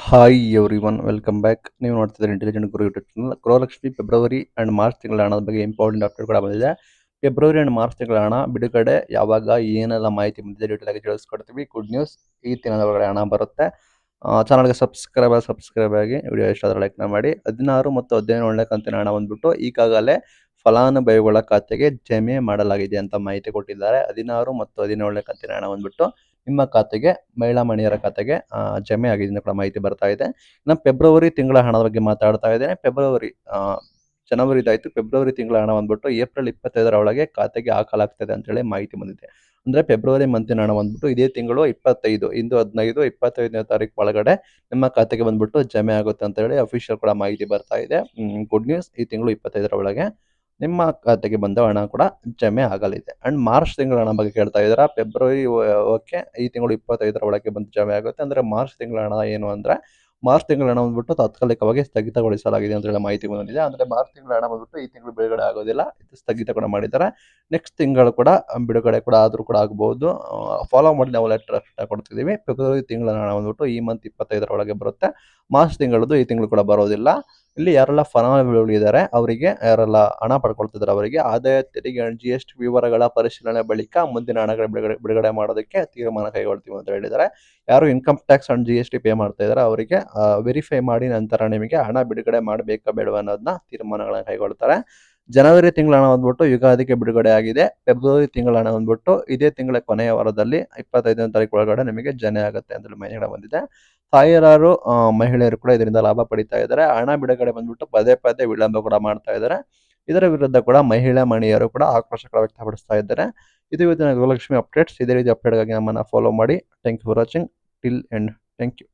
Hi everyone welcome back. ನೀವು ನೋಡ್ತಿದ್ದಾರೆ intelligent Guru YouTube channel. Gruhalakshmi February and March ತಿಂಗಳ ಹಣದ ಬಗ್ಗೆ ಇಂಪಾರ್ಟೆಂಟ್ ಅಪ್ಡೇಟ್ ಕೂಡ ಬಂದಿದೆ. ಫೆಬ್ರವರಿ ಅಂಡ್ ಮಾರ್ಚ್ ತಿಂಗಳ ಹಣ ಬಿಡುಗಡೆ ಯಾವಾಗ, ಏನೆಲ್ಲ ಮಾಹಿತಿ ಬಂದಿದೆ ಡೀಟೇಲ್ ಆಗಿ ತಿಳಿಸ್ಕೊಡ್ತೀವಿ. ಗುಡ್ ನ್ಯೂಸ್, ಈ ತಿಂಗಳ ಒಳಗಡೆ ಹಣ ಬರುತ್ತೆ. ಚಾನಲ್ಗೆ ಸಬ್ಸ್ಕ್ರೈಬ್ ಆಗಿ ವಿಡಿಯೋ ಇಷ್ಟ ಆದರೆ ಲೈಕ್ನ ಮಾಡಿ. 16 ಮತ್ತು 17ನೇ ಕಂತಿನ ಹಣ ಬಂದ್ಬಿಟ್ಟು ಈಗಾಗಲೇ ಫಲಾನುಭವಿಗಳ ಖಾತೆಗೆ ಜಮೆ ಮಾಡಲಾಗಿದೆ ಅಂತ ಮಾಹಿತಿ ಕೊಟ್ಟಿದ್ದಾರೆ. 16 ಮತ್ತು 17ನೇ ಕಂತಿನ ಹಣ ಬಂದ್ಬಿಟ್ಟು ನಿಮ್ಮ ಖಾತೆಗೆ, ಮಹಿಳಾ ಮಣಿಯರ ಖಾತೆಗೆ ಜಮೆ ಆಗಿದೆ ಅಂತ ಕೂಡ ಮಾಹಿತಿ ಬರ್ತಾ ಇದೆ. ಇನ್ನು ಫೆಬ್ರವರಿ ತಿಂಗಳ ಹಣದ ಬಗ್ಗೆ ಮಾತಾಡ್ತಾ ಇದ್ದೇನೆ. ಜನವರಿದಾಯ್ತು. ಫೆಬ್ರವರಿ ತಿಂಗಳ ಹಣ ಬಂದ್ಬಿಟ್ಟು ಏಪ್ರಿಲ್ 25ರ ಒಳಗೆ ಖಾತೆಗೆ ಹಾಕಲಾಗ್ತದೆ ಅಂತೇಳಿ ಮಾಹಿತಿ ಬಂದಿದೆ. ಅಂದ್ರೆ ಫೆಬ್ರವರಿ ಮಂತಿನ ಹಣ ಬಂದ್ಬಿಟ್ಟು ಇದೇ ತಿಂಗಳು 25, ಇಂದು 15, 25ನೇ ತಾರೀಕು ಒಳಗಡೆ ನಿಮ್ಮ ಖಾತೆಗೆ ಬಂದ್ಬಿಟ್ಟು ಜಮೆ ಆಗುತ್ತೆ ಅಂತ ಹೇಳಿ ಅಫಿಷಿಯಲ್ ಕೂಡ ಮಾಹಿತಿ ಬರ್ತಾ ಇದೆ. ಗುಡ್ ನ್ಯೂಸ್, ಈ ತಿಂಗಳು 25ರ ಒಳಗೆ ನಿಮ್ಮ ಖಾತೆಗೆ ಬಂದ ಹಣ ಕೂಡ ಜಮೆ ಆಗಲಿದೆ. ಅಂಡ್ ಮಾರ್ಚ್ ತಿಂಗಳ ಹಣ ಬಗ್ಗೆ ಕೇಳ್ತಾ ಇದ್ದೀರಾ. ಫೆಬ್ರವರಿ ಓಕೆ, ಈ ತಿಂಗಳು 25ರ ಒಳಗೆ ಬಂದು ಜಮೆ ಆಗುತ್ತೆ. ಅಂದ್ರೆ ಮಾರ್ಚ್ ತಿಂಗಳ ಹಣ ಏನು ಅಂದ್ರೆ, ಮಾರ್ಚ್ ತಿಂಗಳ ಹಣ ಬಂದ್ಬಿಟ್ಟು ತಾತ್ಕಾಲಿಕವಾಗಿ ಸ್ಥಗಿತಗೊಳಿಸಲಾಗಿದೆ ಅಂತ ಹೇಳಿ ಮಾಹಿತಿ ಬಂದಿದೆ. ಅಂದ್ರೆ ಮಾರ್ಚ್ ತಿಂಗಳ ಹಣ ಬಂದ್ಬಿಟ್ಟು ಈ ತಿಂಗಳು ಬಿಡುಗಡೆ ಆಗೋದಿಲ್ಲ, ಇದು ಸ್ಥಗಿತ ಕೂಡ ಮಾಡಿದ್ದಾರೆ. ನೆಕ್ಸ್ಟ್ ತಿಂಗಳು ಕೂಡ ಬಿಡುಗಡೆ ಕೂಡ ಆದ್ರೂ ಕೂಡ ಆಗಬಹುದು. ಫಾಲೋ ಮಾಡಿ ನಾವು ಲೆಟರ್ ಕೊಡ್ತಿದ್ದೀವಿ. ಫೆಬ್ರವರಿ ತಿಂಗಳ ಹಣ ಬಂದ್ಬಿಟ್ಟು ಈ ಮಂತ್ 25ರ ಒಳಗೆ ಬರುತ್ತೆ. ಮಾರ್ಚ್ ತಿಂಗಳದ್ದು ಈ ತಿಂಗಳು ಕೂಡ ಬರೋದಿಲ್ಲ. ಇಲ್ಲಿ ಯಾರೆಲ್ಲ ಫಲಾನುಭವಿಗಳಿದ್ದಾರೆ ಅವರಿಗೆ, ಯಾರೆಲ್ಲ ಹಣ ಪಡ್ಕೊಳ್ತಿದ್ದಾರೆ ಅವರಿಗೆ ಆದಾಯ ತೆರಿಗೆ ಅಂಡ್ GST ವಿವರಗಳ ಪರಿಶೀಲನೆ ಬಳಿಕ ಮುಂದಿನ ಹಣಗಳ ಬಿಡುಗಡೆ ಮಾಡೋದಕ್ಕೆ ತೀರ್ಮಾನ ಕೈಗೊಳ್ತೀವಿ ಅಂತ ಹೇಳಿದ್ದಾರೆ. ಯಾರು income tax and GST pay ಮಾಡ್ತಾ ಇದ್ದಾರೆ ಅವರಿಗೆ ವೆರಿಫೈ ಮಾಡಿ ನಂತರ ನಿಮಗೆ ಹಣ ಬಿಡುಗಡೆ ಮಾಡಬೇಕಾ ಬೇಡವಾ ಅನ್ನೋದನ್ನ ತೀರ್ಮಾನಗಳನ್ನ ಕೈಗೊಳ್ತಾರೆ. ಜನವರಿ ತಿಂಗಳ ಹಣ ಬಂದ್ಬಿಟ್ಟು ಯುಗಾದಿಗೆ ಬಿಡುಗಡೆ ಆಗಿದೆ. ಫೆಬ್ರವರಿ ತಿಂಗಳ ಹಣ ಬಂದ್ಬಿಟ್ಟು ಇದೇ ತಿಂಗಳ ಕೊನೆಯ ವಾರದಲ್ಲಿ 25ನೇ ತಾರೀಕು ಒಳಗಡೆ ನಿಮಗೆ ಜಮೆ ಆಗುತ್ತೆ ಅಂತ ಮಾಹಿತಿ ಬಂದಿದೆ. ಸಾವಿರಾರು ಮಹಿಳೆಯರು ಕೂಡ ಇದರಿಂದ ಲಾಭ ಪಡಿತಾ ಇದ್ದಾರೆ. ಹಣ ಬಿಡುಗಡೆ ಬಂದ್ಬಿಟ್ಟು ಪದೇ ಪದೇ ವಿಳಂಬ ಕೂಡ ಮಾಡ್ತಾ ಇದ್ದಾರೆ. ಇದರ ವಿರುದ್ಧ ಕೂಡ ಮಹಿಳಾ ಮಣಿಯರು ಕೂಡ ಆಕ್ರೋಶ ವ್ಯಕ್ತಪಡಿಸ್ತಾ ಇದ್ದಾರೆ. ಇದು ಇವತ್ತಿನ ಗೃಹಲಕ್ಷ್ಮಿ ಅಪ್ಡೇಟ್ಸ್. ಇದೇ ರೀತಿ ಅಪ್ಡೇಟ್ಗಾಗಿ ನಮ್ಮನ್ನು ಫಾಲೋ ಮಾಡಿ. Thank you for watching till end. Thank you.